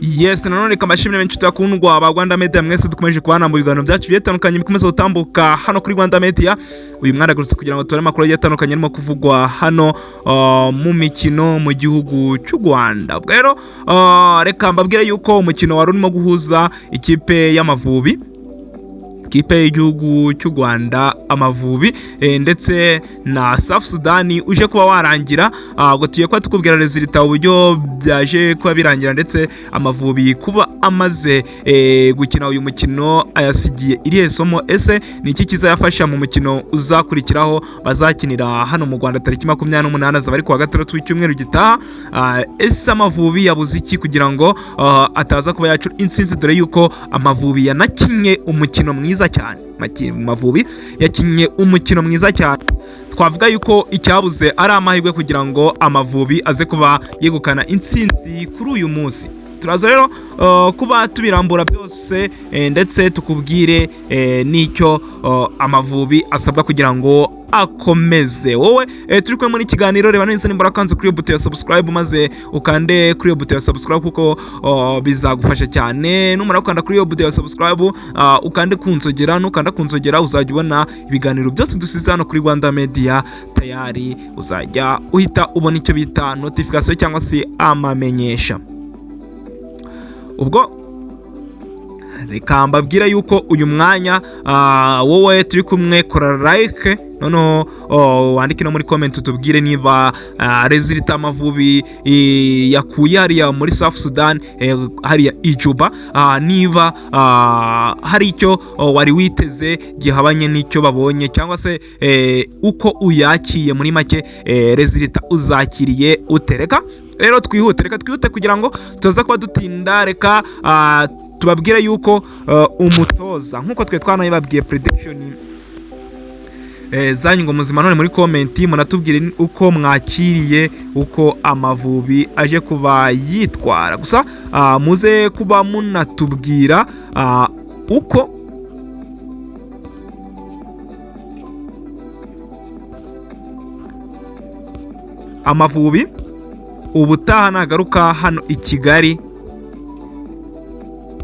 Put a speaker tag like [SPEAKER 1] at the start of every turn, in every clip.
[SPEAKER 1] Yes, nanone kamashimire benshi tutakundwa ba Rwanda Media mwese dukomeje kubana mu biganiro byacu bitandukanye bikomeza gutambuka hano kuri Rwanda Media. Uyu mwana gurutse kugira ngo tubone amakuru yatandukanye arimo kuvugwa hano mu mikino mu gihugu cy'u Rwanda. Rero reka mbabwire yuko umukino wari urimo guhuza ikipe y'Amavubi, ikipe y'igihugu cy'u Rwanda Amavubi ndetse na South Sudan uje kuba warangira. Ubwo tugiye kuba tukubwira resultat uburyo byaje kuba birangira, ndetse Amavubi kuba amaze gukina uyu mukino ayasigiye irihe somo, ese ni iki kizayafasha mu mukino uzakurikiraho bazakinira hano mu Rwanda tariki 28 azaba ari kuwa gatandatu w'icyumweru gitaha. Ese Amavubi yabuze iki kugira ngo ataza kuba yacu intsinzi, dore yuko Amavubi yanakinye umukino mwiza cyane. Amavubi yakinye umukino mwiza cyane, twavuga yuko icyabuze ari amahirwe kugira ngo Amavubi aze kuba yegukana intsinzi kuri uyu munsi. Turaza rero kuba tubirambura byose ndetse tukubwire n'icyo Amavubi asabwa kugira ngo akomeze. Wowe turi kumwe muri kiganiro, reba neza nimbara kanze kuri buto ya subscribe maze ukande kuri buto ya subscribe kuko bizagufasha cyane. Numara ukanda kuri buto ya subscribe ukande kunzogera, nukanda kunzogera uzajya ubona ibiganiro byose dusize hano kuri Rwanda Media tayari, uzajya uhita ubona icyo bita notification cyangwa se amamenyesha. Ubwo reka mbabwira yuko uyu mwanya wowe turi kumwe kora like, noneho wandike no muri comment utubwire niba resultat Amavubi yakuye hariya muri South Sudan hariya Ijuba, niba hari icyo wari witeze gihabanye n'icyo babonye, cyangwa se uko uyakiye muri make resultat uzakiriye utereka. Rero twihute kugira ngo tuza kuba dutinda. Reka tubabwire yuko umutoza nkuko twe twanabibabwiye prediction zanyu ngo muzima none muri comment munatubwire uko mwakiriye uko Amavubi aje kuba yitwara. Gusa muze kuba munatubwira uko Amavubi ubutaha nagaruka hano i Kigali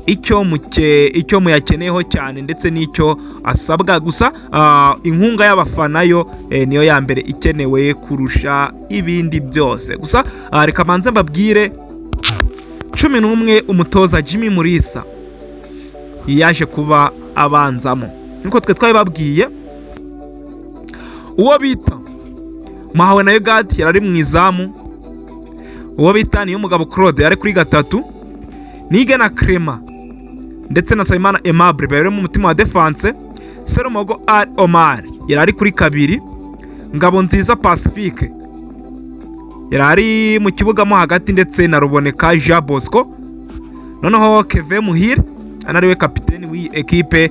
[SPEAKER 1] icyo muyakeneyeho cyane ndetse n'icyo asabwa. Gusa inkunga y'abafana yo niyo ya mbere ikenewe kurusha ibindi byose. Gusa reka manze mbabwire 11 umutoza Jimmy Mulisa yaje kuba abanzamo, nkuko twe twabibabwiye. Uwo bita Mumahoro na Yogati yarari mu izamu, uwo bita niyo mugabo Claude yari kuri gatatu, Nige na Crema ndetse na Sayimana Aimable bari mu mutima wa defense, Serumogo Omar yarari kuri kabiri, Ngabo Nziza Pacifique yarari mu kibuga mo hagati, ndetse na Ruboneka Jean Bosco, noneho Keve Muhire anariwe kapiteni w'iyi ekipe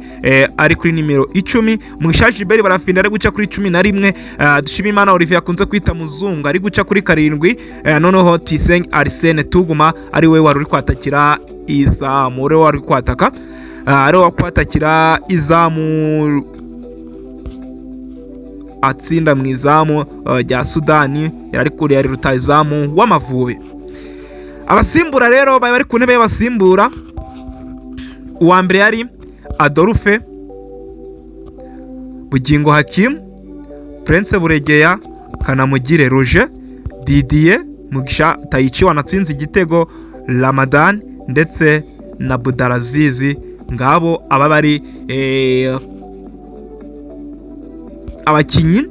[SPEAKER 1] ari kuri nimero 10. Mwishaje Beri barafinda ari guca kuri 11, Dushimimana Olivier akunze kwita muzungu ari guca kuri 7, noneho Tiseng Arsene Tuguma ari we wari kwatakira izamu, ore wari kwataka ari wakwatakira izamu atsinda mu izamu rya Sudan, yari kuri yari rutayizamu w'Amavubi. Abasimbura rero bari ku ntebe y'abasimbura, uwa mbere yari Adolphe Bugingo Hakim, Prince Buregeya, Kanamugire Roger, Didier Mugisha Taichi wanatsinze igitego, Ramadan ndetse na Budarazizi. Ngabo ababari abakinyi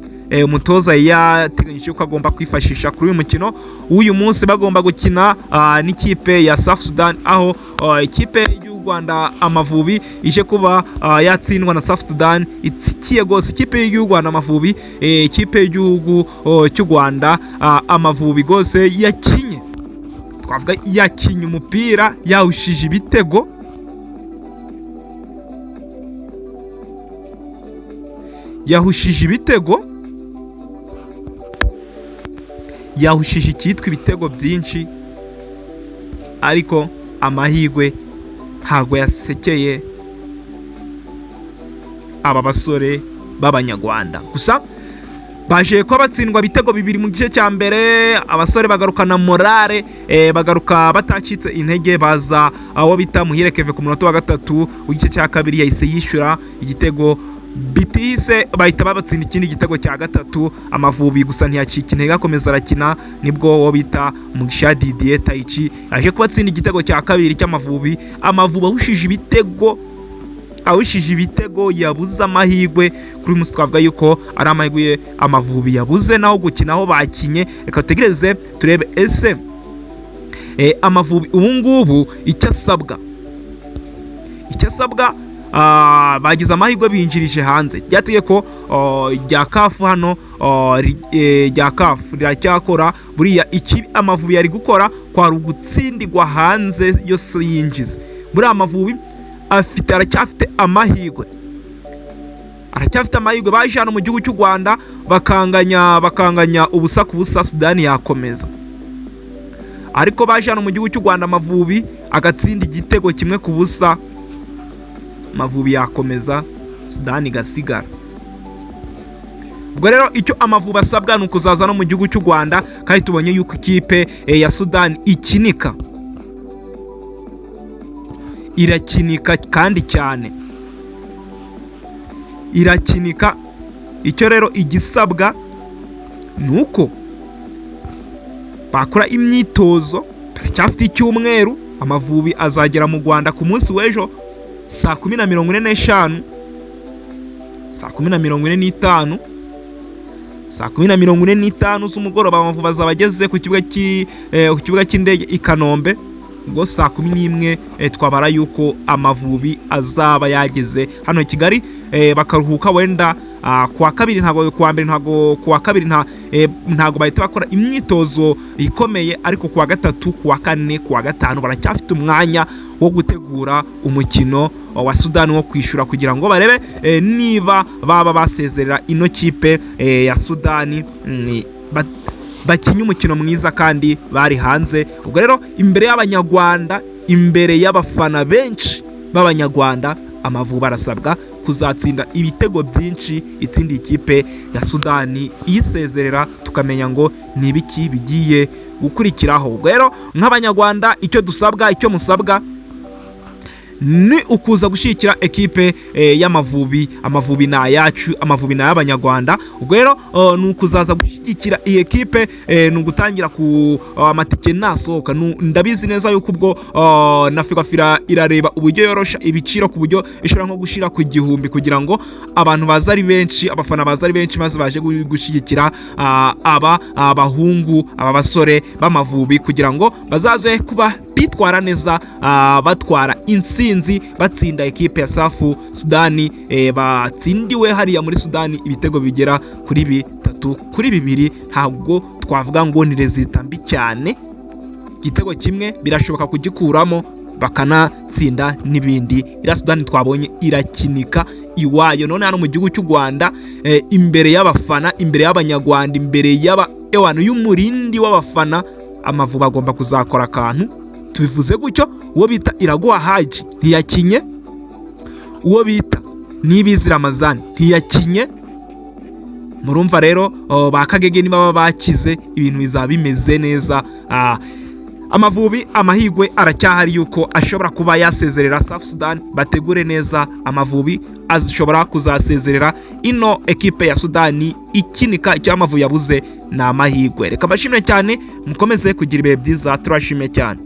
[SPEAKER 1] umutoza yateganyije ko agomba kwifashisha kuri uyu mukino w'uyu munsi. Bagomba gukina n'ikipe ya South Sudan, aho ikipe y'u Rwanda Amavubi ije kuba yatsindwa na South Sudan itsikiye gose. Ikipe y'u Rwanda Amavubi, ikipe y'igihugu cy'u Rwanda Amavubi gose yakinye, twavuga yakinye umupira yawushije ibitego, yahushije icyitwa ibitego byinshi, ariko amahirwe ntago yasekeye aba basore b'Abanyarwanda. Gusa baje ko batsindwa bitego bibiri mu gice cya mbere, abasore bagarukana morale, bagaruka batacitse intege, baza aho bita muhirekeve ku munota wa gatatu w'igice cya kabiri yahise yishyura igitego bitise, bahita babatsinda ikindi gitego cya gatatu. Amavubi gusa ntiyacika intege, akomeza arakina, nibwo uwo bita Mugisha Didier Taichi yaje kubatsinda igitego cya kabiri cy'Amavubi. Amavubi awushije ibitego yabuze amahirwe. Kuri munsi twavuga yuko ari amahirwe Amavubi yabuze naho gukina aho bakinye. Reka tutegereze turebe ese Amavubi ubu ngubu icyo asabwa bagize amahirwe binjirije hanze. Byatuye ko rya kafu hano rya kafu riracyakora, buriya iki Amavubi yari gukora kwari ugutsindirwa hanze yose yinjize. Buriya Amavubi aracyafite amahirwe, baje hano mu gihugu cy'u Rwanda bakanganya ubusa ku busa, Sudani yakomeza. Ariko baje hano mu gihugu cy'u Rwanda Amavubi agatsinda igitego kimwe ku busa, Amavubi yakomeza, Sudani igasigara. Ubwo rero icyo Amavubi asabwa ni ukuzaza no mu gihugu cy'u Rwanda, kandi tubonye yuko ikipe ya Sudani irakinika kandi cyane, irakinika. Icyo rero igisabwa ni uko bakora imyitozo. Turacyafite icyumweru, Amavubi azagera mu Rwanda ku munsi w'ejo saa 10:45, saa 10:45 z'umugoroba. Amavubi azaba ageze ku kibuga cy'indege i Kanombe. Ubwo saa 11 twabara yuko Amavubi azaba yageze hano Kigali, bakaruhuka wenda kuwa kabiri, ntago kuwa mbere, ntago kuwa kabiri, ntago bahita bakora imyitozo ikomeye, ariko kuwa gatatu, kuwa kane, kuwa gatanu baracyafite umwanya wo gutegura umukino wa Sudan wo kwishura, kugira ngo barebe niba baba basezerera ino kipe ya Sudani bakinye umukino mwiza kandi bari hanze. Ubwo rero imbere y'Abanyarwanda, imbere y'abafana benshi b'Abanyarwanda, Amavubi arasabwa kuzatsinda ibitego byinshi itsindiye ikipe ya Sudani iyisezerera, tukamenya ngo ni ibiki bigiye gukurikiraho. Ubwo rero nk'Abanyarwanda icyo musabwa ni ukuza gushyigikira ekipe y'Amavubi. Amavubi ni ayacu, Amavubi ni ay'Abanyarwanda. Ubwo rero ni ukuzaza gushyigikira iyi ekipe, ni ugutangira ku amatike nasohoka. Ndabizi neza yuko ubwo na Figafira irareba uburyo yorosha ibiciro ku buryo ishobora nko gushira ku 1000, kugira ngo abantu baza ari benshi, abafana baza ari benshi, maze baje gushyigikira abahungu, aba basore b'Amavubi, kugira ngo bazaze kuba bitwara neza, batwara insinzi, batsinda ekipe ya Safu Sudani. Batsindiwe hariya muri Sudani ibitego bigera kuri 3-2. Ntabwo twavuga ngo ni resultat mbi cyane, igitego kimwe birashoboka kugikuramo bakanatsinda n'ibindi. Ira Sudani twabonye irakinika iwayo, none hano mu gihugu cy'u Rwanda, imbere y'abafana, imbere y'Abanyarwanda, imbere y'umurindi w'abafana, Amavubi agomba kuzakora akantu. Tubivuze gutyo, uwo bita Iraguha Haji ntiyakinye, uwo bita Nibizi Ramazani ntiyakinye. Murumva rero bakagege niba bakize, ibintu bizaba bimeze neza. Amavubi amahirwe aracyahari yuko ashobora kuba yasezerera South Sudan. Bategure neza, Amavubi azishobora kuzasezerera ino ekipe ya Sudani ikinika. Icyo Amavubi yabuze ni amahirwe. Reka mbashimire cyane, mukomeze kugira ibihe byiza, turashimye cyane.